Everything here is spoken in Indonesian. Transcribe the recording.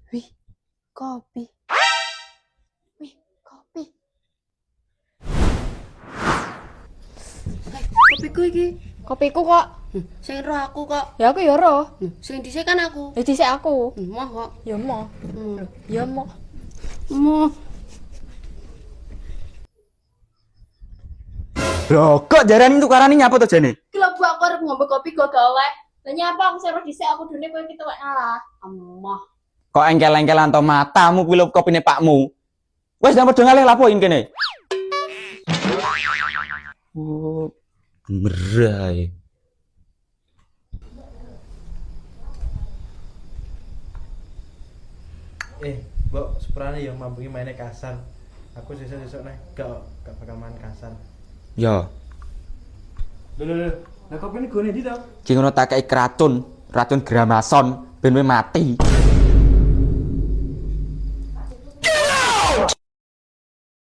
Wih, kopi. Wih, kopi. Kopiku iki. Kopiku kok. Sing roh aku kok. Ya aku ya roh. Sing dhisik kan aku. Ya dhisik aku. Moh kok. Ya mo. Ya mo. Moh. Loh, kok jarane tukarane nyapa to jane? Ki lho Bu aku arep ngombe kopi gak gawe. Lah nyapa aku seru dhisik aku dene kowe kita kok ngalah. Emoh. Kok engkel-engkelan to matamu kuwi lho kopine pakmu. Wes nang padha ngalih lapoin kene. Oh, merai. Mbok sepurane yang mampungi mainnya kasar. Aku sesuk-sesuk nih gak bakal main kasar. Ya, Lho. Lah kopi ini gone ndi to? ki ngono tak kei racun, racun gramason ben kowe mati.